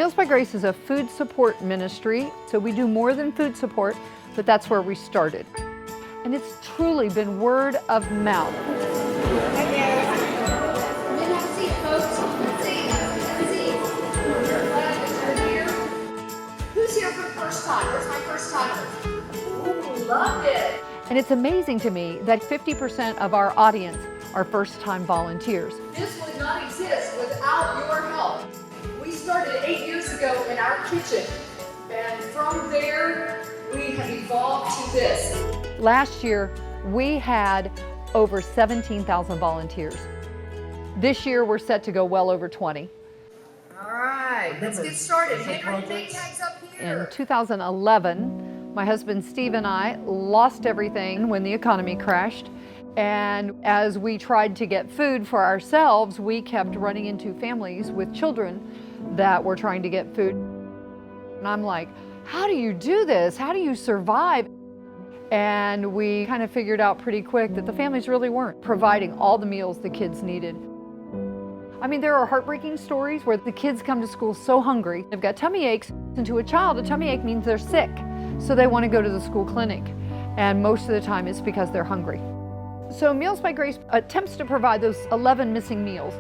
Meals by Grace is a food support ministry, so we do more than food support, but that's where we started. And it's truly been word of mouth. Who's here for the first time? Where's my first timer? Ooh, loved it. And it's amazing to me that 50% of our audience are first-time volunteers. This would not exist without your help. We started 8 years ago in our kitchen, and from there, we have evolved to this. Last year, we had over 17,000 volunteers. This year, we're set to go well over 20. All right, let's get started. Hang our name tags up here. In 2011, my husband Steve and I lost everything when the economy crashed. And as we tried to get food for ourselves, we kept running into families with children that were trying to get food. And I'm like, how do you do this? How do you survive? And we kind of figured out pretty quick that the families really weren't providing all the meals the kids needed. I mean, there are heartbreaking stories where the kids come to school so hungry, they've got tummy aches, and to a child, a tummy ache means they're sick. So they want to go to the school clinic. And most of the time it's because they're hungry. So Meals by Grace attempts to provide those 11 missing meals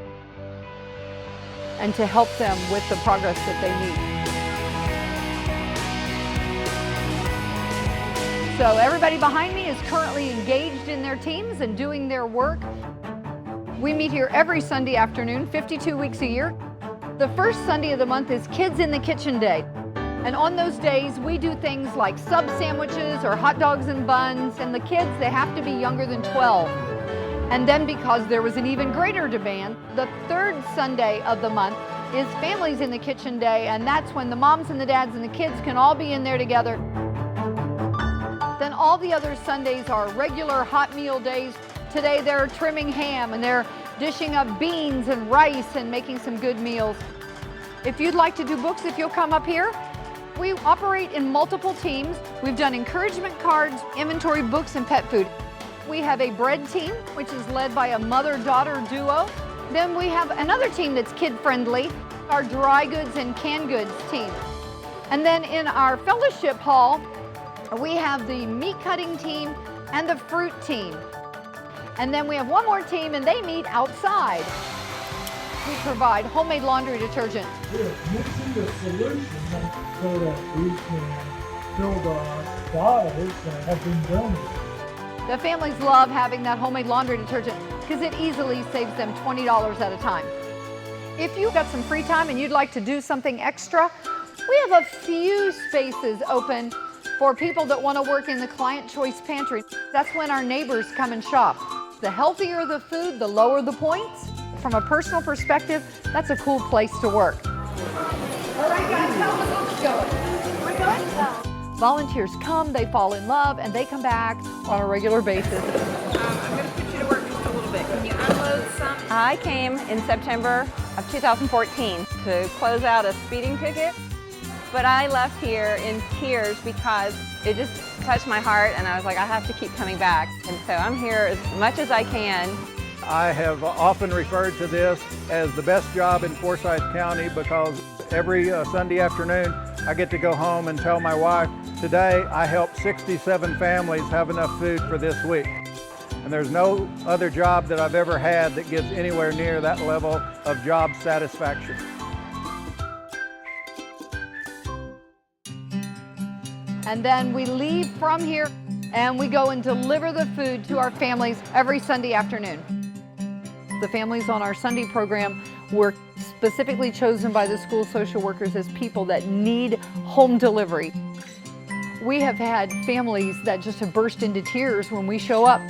and to help them with the progress that they need. So everybody behind me is currently engaged in their teams and doing their work. We meet here every Sunday afternoon, 52 weeks a year. The first Sunday of the month is Kids in the Kitchen Day. And on those days, we do things like sub sandwiches or hot dogs and buns. And the kids, they have to be younger than 12. And then because there was an even greater demand, the third Sunday of the month is Families in the Kitchen Day. And that's when the moms and the dads and the kids can all be in there together. Then all the other Sundays are regular hot meal days. Today they're trimming ham and they're dishing up beans and rice and making some good meals. If you'd like to do books, if you'll come up here. We operate in multiple teams. We've done encouragement cards, inventory books, and pet food. We have a bread team, which is led by a mother-daughter duo. Then we have another team that's kid-friendly, our dry goods and canned goods team. And then in our fellowship hall, we have the meat cutting team and the fruit team. And then we have one more team, and they meet outside. We provide homemade laundry detergent. We're mixing the solution so that we can fill the bottles that have been donated. The families love having that homemade laundry detergent because it easily saves them $20 at a time. If you've got some free time and you'd like to do something extra, we have a few spaces open for people that want to work in the client choice pantry. That's when our neighbors come and shop. The healthier the food, the lower the points. From a personal perspective, that's a cool place to work. All right, guys, how is it going? We're good? Volunteers come, they fall in love, and they come back on a regular basis. I'm going to put you to work just a little bit. Can you unload some? I came in September of 2014 to close out a speeding ticket, but I left here in tears because it just touched my heart, and I was like, I have to keep coming back. And so I'm here as much as I can. I have often referred to this as the best job in Forsyth County because every Sunday afternoon I get to go home and tell my wife, today I helped 67 families have enough food for this week. And there's no other job that I've ever had that gives anywhere near that level of job satisfaction. And then we leave from here and we go and deliver the food to our families every Sunday afternoon. The families on our Sunday program were specifically chosen by the school social workers as people that need home delivery. We have had families that just have burst into tears when we show up.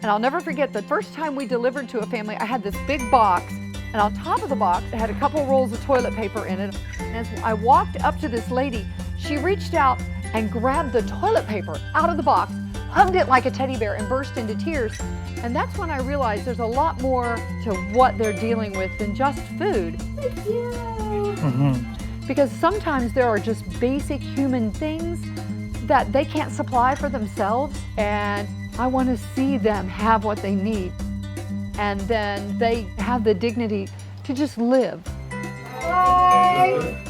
And I'll never forget the first time we delivered to a family, I had this big box, and on top of the box, it had a couple rolls of toilet paper in it. And as I walked up to this lady, she reached out and grabbed the toilet paper out of the box, hugged it like a teddy bear, and burst into tears. And that's when I realized there's a lot more to what they're dealing with than just food. Thank you. Because sometimes there are just basic human things that they can't supply for themselves, and I want to see them have what they need. And then they have the dignity to just live. Bye.